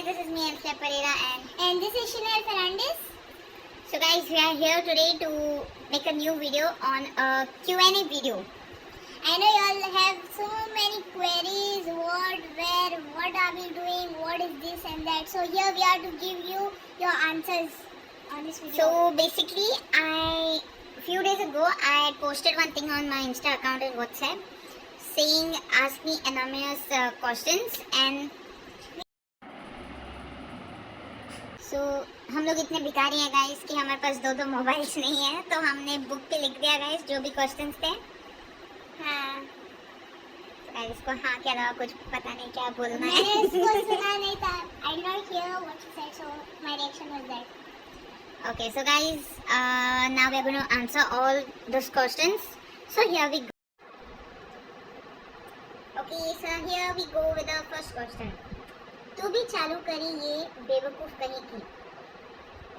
this is me, Ansha Pereira, and this is Chanel Fernandez. So guys, we are here today to make a new video on a Q&A video. I know you all have so many queries, what, where, what are we doing, what is this and that. So here we are to give you your answers on this video. So basically, a few days ago, I posted one thing on my Insta account and WhatsApp saying ask me anonymous questions and so हम लोग इतने भिखारी हैं guys कि हमारे पास दो mobiles नहीं है, तो हमने बुक पे लिख दिया गाइस जो भी क्वेश्चंस थे। हाँ गाइस को हाँ के अलावा कुछ पता नहीं क्या बोलना है। मैंने इसको सुना नहीं था। I did not hear what you said, so my reaction was that. Okay, so guys, now we are going to answer all those questions. So here we go. Okay, so here we go with the first question. तू भी चालू करी ये बेवकूफ कहीं की.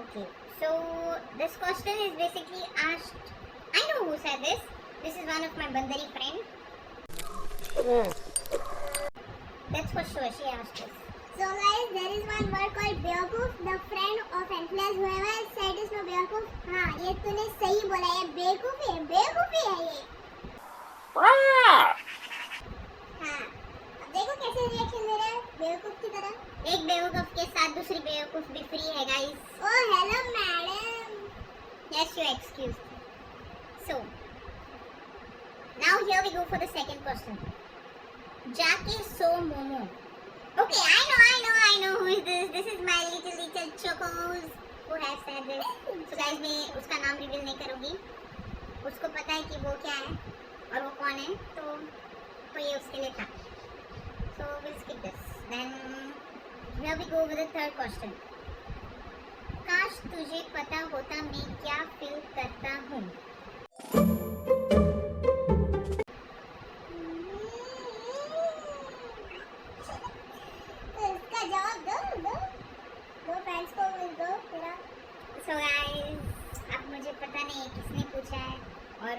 Okay, so this question is basically asked. I know who said this. This is one of my Bandari friend. That's for sure. She asked this. So guys, there is one word called बेवकूफ. The friend of Anflas whoever said this no बेवकूफ. हाँ, ये तूने सही बोला. ये बेवकूफी है. बेवकूफी है ये. हाँ. देखो कैसे रिएक्शन दे रहा है बेवकूफ की तरह. एक बेवकूफ के साथ दूसरी बेवकूफ भी फ्री है guys. Oh hello madam. Yes you excuse. So now here we go for the second question. जाके सो मोमो. Okay I know who is this. This is my little Chocos who has said this. So guys मैं उसका नाम reveal नहीं करूंगी. उसको पता है कि वो क्या है और वो कौन है, तो ये उसके लिए था. So we'll skip this. Then here we go with the third question. काश तुझे पता होता मैं क्या फील करता हूँ. इसका जवाब दो फ्रेंड्स को दो पूरा. So guys, अब मुझे पता नहीं किसने पूछा है और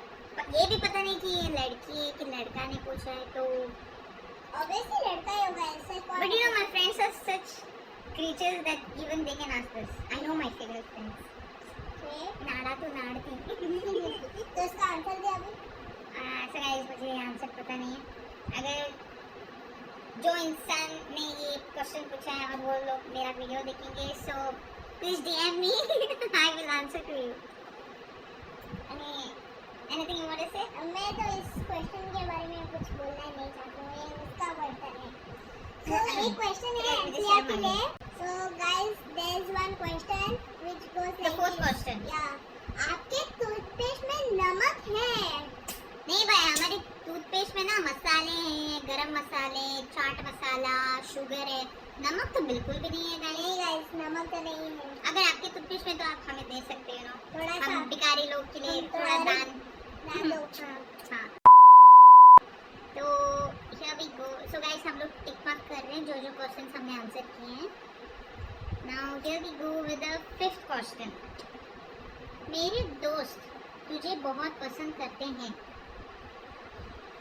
ये भी पता नहीं कि ये लड़की है कि लड़का ने पूछा है, तो obviously लड़का ही होगा ऐसे. But you know my friends are such creatures that even they can ask this. I know my favorite friends. नाड़ा तो नाड़ती. तो इसका आंसर दे अभी. सर गाइस मुझे आंसर पता नहीं है. अगर जो इंसान ने ये क्वेश्चन पूछा है और वो लोग मेरा वीडियो देखेंगे, so please DM me. I will answer to you. Anything you want to say? मैं तो इस क्वेश्चन के बारे में कुछ बोलना नहीं चाहती हूँ. ये उसका बर्तन है. So एक क्वेश्चन है एंसिया के लिए. So guys, there is one question which goes like the fourth question. Yeah. आपके टूथपेस्ट में नमक है? नहीं भाई, हमारे टूथपेस्ट में ना मसाले हैं, गरम मसाले, चाट मसाला, शुगर है. नमक तो बिल्कुल भी नहीं है गाइस. नहीं गाइस, नमक तो नहीं है. अगर आपके टूथपेस्ट में तो आप हमें दे सकते हो ना. थोड़ा सा हम भिखारी लोग के लिए थोड़ा दान दो. हाँ. तो here we go. So guys, हम लोग टिक मार्क कर रहे हैं जो क्वेश्चंस हमने आंसर किए हैं. Now here we go with the fifth question. मेरे दोस्त तुझे बहुत पसंद करते हैं.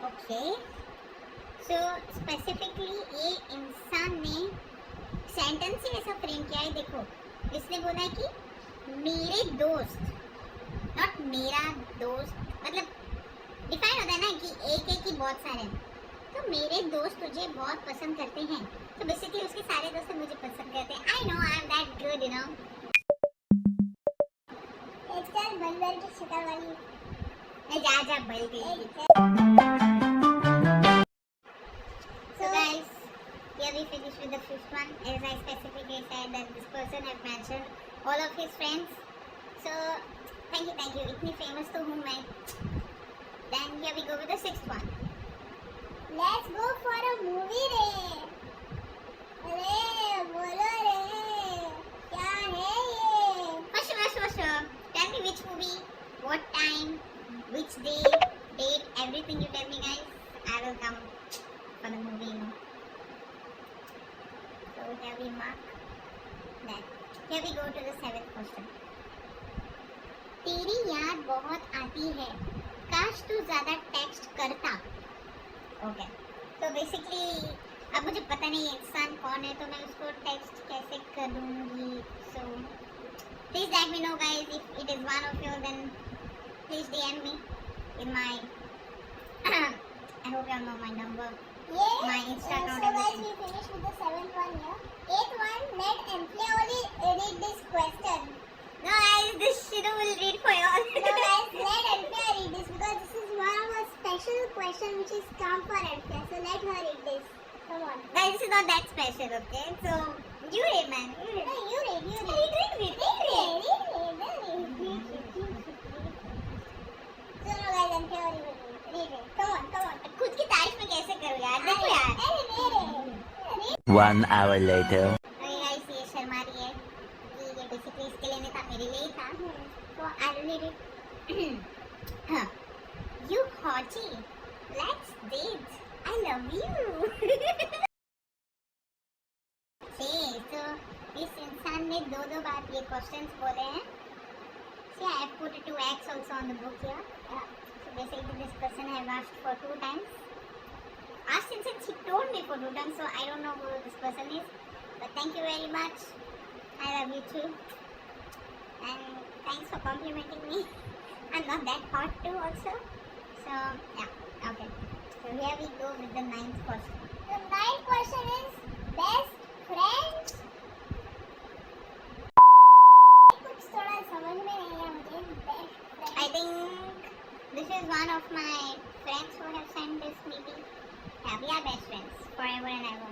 Okay. So specifically ये इंसान ने सेंटेंस ही ऐसा फ्रेम किया है. देखो, इसने बोला है कि मेरे दोस्त, नॉट मेरा दोस्त. मतलब डिफाइन होता है ना कि एक एक ही बहुत सारे हैं. तो मेरे दोस्त तुझे बहुत पसंद करते हैं, तो बेसिकली उसके सारे दोस्त मुझे पसंद करते हैं. I know I am that good, you know. एक बंदर की शक्ल वाली. जा बल गई. So guys, here we finish with the fifth one. As I specifically said that this person have mentioned all of his friends. So thank you. इतनी famous तो हूँ मैं. Then here we go with the sixth one. Let's go for a movie रे. अरे बोलो रे, क्या है ये? Sure. Tell me which movie, what time, which day, date, everything you tell me guys. I will come for the movie, you know. So here we mark that. Here we go to the seventh question. तेरी याद बहुत आती है, काश तू ज़्यादा text करता. Okay. So basically अब मुझे पता नहीं इंसान कौन है, तो मैं उसको टेक्स्ट कैसे करूँगी. So please let me know guys if it is one of you, then please DM me in my I hope you all know my number. Yeah. My Insta account, So guys, everything. we finished with the 7th one here. 8th one, let Anthea only read this question. No guys, this Shiru will read for you all. No guys, let Anthea read this because this is one of a special question which is come for Anthea. So let her read this. Come on. Guys, this is not that special, okay? So you read, man. You read. No, you read. You read. चलो guys, Anthea read it. Come on, come on. खुद की तारीफ में कैसे करूँ यार? देखो यार. अरे 1 hour later. अरे guys, ये शर्मा रही है. ये basically इसके लिए नहीं था, मेरे लिए ही था. So I will read it. हाँ. You hottie, let's date. I love you. So इस इंसान ने दो बार ये क्वेश्चंस बोले हैं. See, I have put 2x also on the book here. So basically this person have asked for 2 times. Asked since he told me for 2 times, so I don't know who this person is. But thank you very much. I love you too. And thanks for complimenting me. I'm not that hot too also. So yeah, okay. So here we go with the 9th question. The 9th question is best friends. कुछ थोड़ा समझ में नहीं आया मुझे. Best friends. I think this is one of my friends who have sent this maybe. Yeah, we are best friends forever and ever.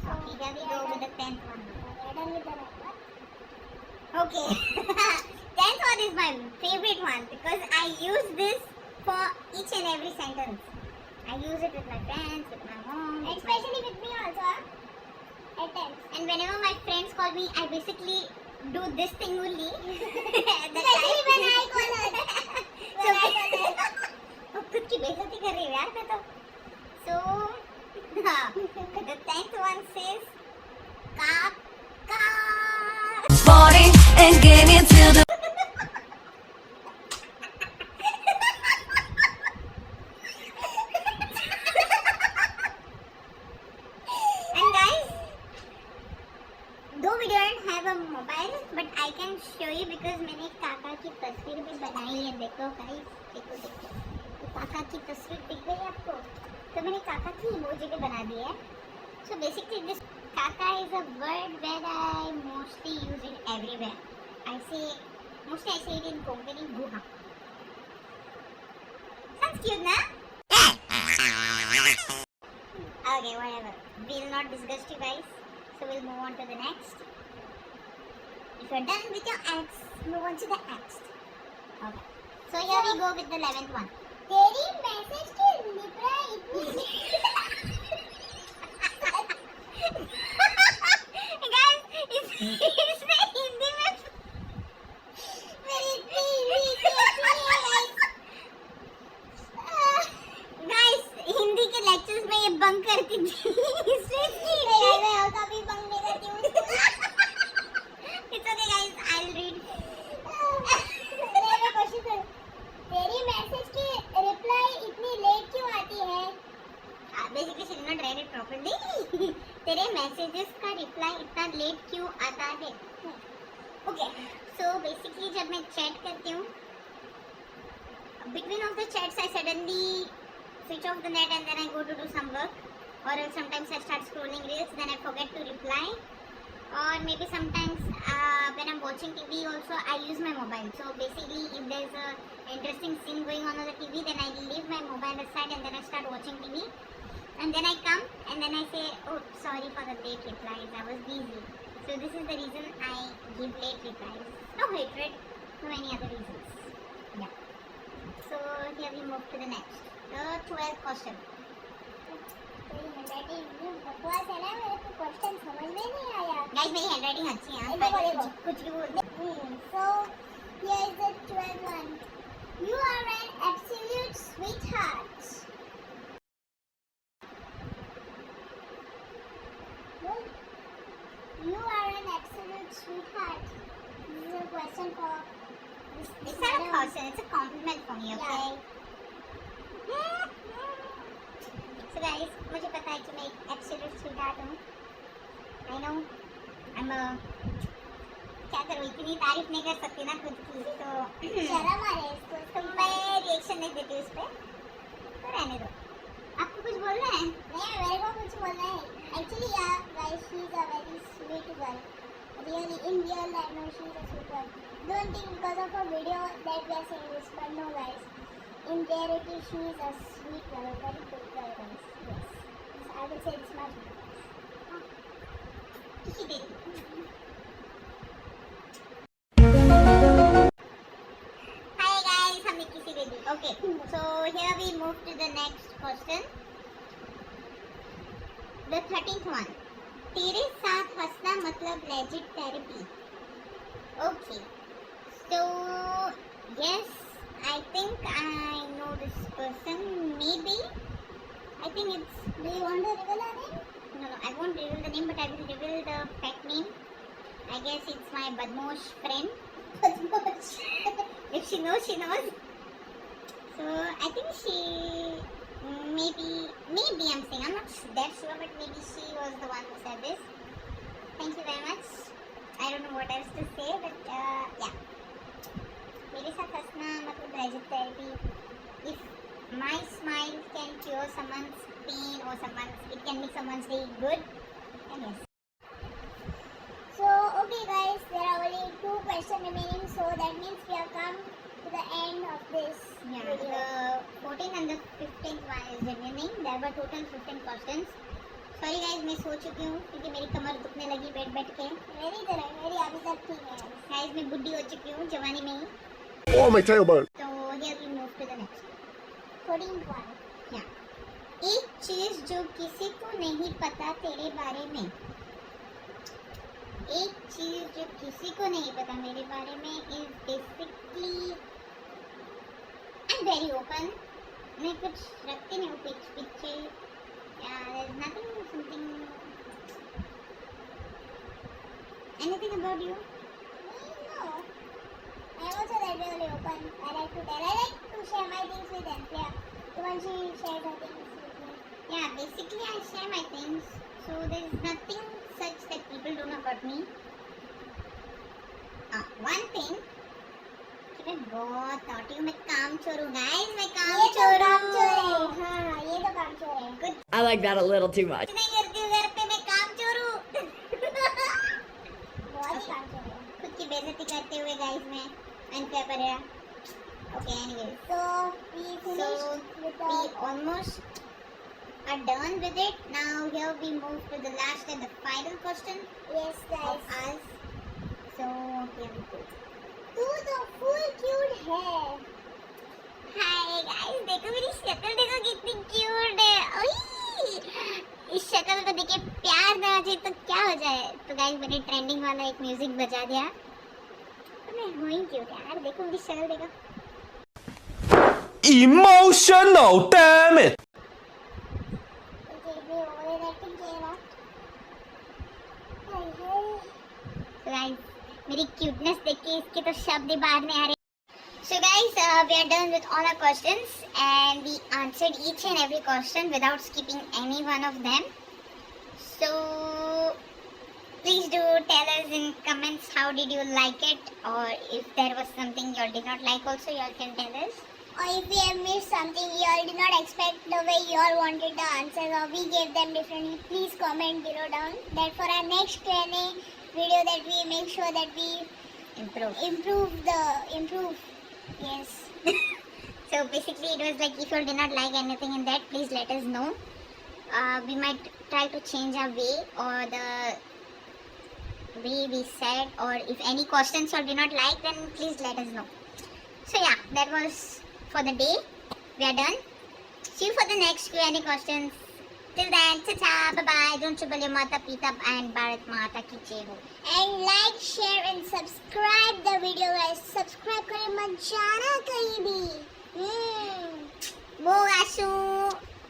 So here we go with the 10th one. We're done with the next one. Okay. 10th one is my favorite one because I use this for each and every sentence. I use it with my friends, with my mom, with my... Especially with me also. At times. And whenever my friends call me, I basically do this thing only. Especially when I call her. So, खुद की बेइज्जती कर रही हूँ यार मैं तो. So, the 10th one says Kaka. Party and get into the And guys, though we don't have a mobile, but I can show you because मैंने काका की तस्वीर भी बनाई है. देखो guys, देखो देखो. तो काका की तस्वीर दिख गई आपको? तो मैंने काका की इमोजी भी बना दी है. So basically this kaka is a word where I mostly use it everywhere. Mostly I say it in Konkani guha. Sounds cute, na? Okay, whatever. We'll not discuss you guys. So we'll move on to the next. If you're done with your acts, move on to the next. Okay. So here we go with the 11th one. तेरी message की reply इतनी Guys, इसने हिंदी में मेरी इतनी हिंदी कैसी है guys Hindi के लेक्चर्स में ये बंक करती थी. इसने इसकी मैं और कभी बंग नहीं करती हूँ. It's okay guys, I'll read. मेरा क्वेश्चन सुन. तेरी मैसेज की रिप्लाई इतनी लेट क्यों आती है? Basically she did not read it properly. तेरे मैसेजेस का रिप्लाई इतना लेट क्यों आता है? Okay, so basically जब मैं चैट करती हूँ, between of the chats I suddenly switch off the net and then I go to do some work, or else sometimes I start scrolling reels, then I forget to reply, or maybe sometimes when I'm watching TV also I use my mobile. So basically if there's a interesting scene going on the TV, then I leave my mobile aside and then I start watching TV. And then I come and then I say, oh, sorry for the late replies, I was busy. So this is the reason I give late replies. No hatred, no any other reasons. Yeah. So here we move to the next. The 12th question. तेरी handwriting इतनी बकवास है ना, मेरे को question समझ में नहीं आया. Guys, मेरी handwriting अच्छी है. देखो, देखो. कुछ भी बोलते. So here is the 12th one. You are an absolute sweetheart. You are an absolute sweetheart. This is a question for It's not a question, it's a compliment for me, okay? So guys, मुझे पता है कि मैं एक absolute sweetheart हूँ. I know. क्या करूँ, इतनी तारीफ नहीं कर सकती ना खुद की, तो शर्म आ रही है इसको. तो मैं रिएक्शन नहीं देती उस पर, तो रहने दो. आपको कुछ बोलना है? नहीं, मेरे को कुछ बोलना है. Actually, yeah, guys, she is a very sweet girl. Really, in real life, no, she is a sweet girl. Don't think because of her video that we are saying this, but no, guys. In reality, she is a sweet girl, very good girl, guys. Yes, I will say this much. किसी दिन. Hi guys, हमने किसी दे दी. Okay, so here we move to the next question. The 13th one. तेरे साथ हंसना मतलब legit therapy. Okay, so yes, I think I know this person. Maybe I think it's. Do you want to reveal her name? No, I won't reveal the name, but I will reveal the pet name. I guess it's my Badmosh friend. If she knows, she knows. So I think she maybe I'm saying, I'm not that sure, but maybe she was the one who said this. Thank you very much. I don't know what else to say, but yeah. मेरे साथ हंसना मतलब legit therapy. If my smile can cure someone's pain or it can make someone's day good, then yes. So, okay, guys, there are only 2 questions remaining, so that means we have come to the end of this Yeah, video. the 14th and the 15th one is remaining. There were total 15 questions. Sorry guys, मैं सो चुकी हूँ क्योंकि मेरी कमर दुखने लगी बैठ के. मेरी तरह, मेरी अभी तक ठीक है. Guys, मैं बुढ़ी हो चुकी हूँ जवानी में ही. Oh, my tailbone. So here we move to the next. 14th one. Yeah. एक चीज जो किसी को नहीं पता तेरे बारे में. एक चीज जो किसी को नहीं पता मेरे बारे में is basically I'm very open. मैं कुछ रखती नहीं हूँ पीछे. Yeah, there's nothing something. Anything about you? No. I'm also that really open. I like to tell. I like to share my things with them. Yeah. Even she shares her things with me. Yeah, basically I share my things. So there's nothing such that people don't know about me. One thing. कि मैं बहुत naughty हूँ. मैं कामचोर हूँ guys. मैं ये तो कामचोर कामचोर है. हूँ. हाँ, ये तो कामचोर है. कुछ I like that a little too much. नहीं करती हूँ घर पे. मैं कामचोर हूँ. बहुत ही कामचोर है. खुद की बेइज्जती करते हुए guys मैं अनफेयर पर है. Okay, anyways. So, we finished with the... We almost are done with it. Now here we move to the last and the final question Yes, of guys. us. So here we go. तू तो full cute है. Hi guys, देखो मेरी शक्ल देखो कितनी cute है. ओई, इस शक्ल को देख के प्यार ना आ जाए तो क्या हो जाए. तो गाइस मैंने ट्रेंडिंग वाला एक म्यूजिक बजा दिया. तो मैं हूँ ही क्यूट यार. देखो मेरी शक्ल देखो. Emotional, damn it. Okay, we over acting किया ना. हाय हाय. So guys, मेरी क्यूटनेस देख के इसके तो शब्द ही बाहर नहीं आ रहे. So guys, we are done with all our questions and we answered each and every question without skipping any one of them. So please do tell us in comments how did you like it, or if there was something you all did not like also, you all can tell us. Or if we have missed something you all did not expect the way you all wanted the answers, or we gave them differently, please comment below down. That for our next Q&A video that we make sure that we Improve. improve. Yes. So basically it was like if you all did not like anything in that, please let us know. We might try to change our way or the way we said, or if any questions you all did not like, then please let us know. So yeah, that was for the day. We are done. See you for the next Q&A questions. Till then, ta-ta, bye-bye. Don't trouble your Mata Pita and Bharat Mata ki jai ho. And like, share and subscribe the video, guys. Subscribe करें मत जाना कहीं भी. Bogasu.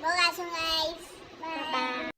Bogasun, guys. Bye. Bye.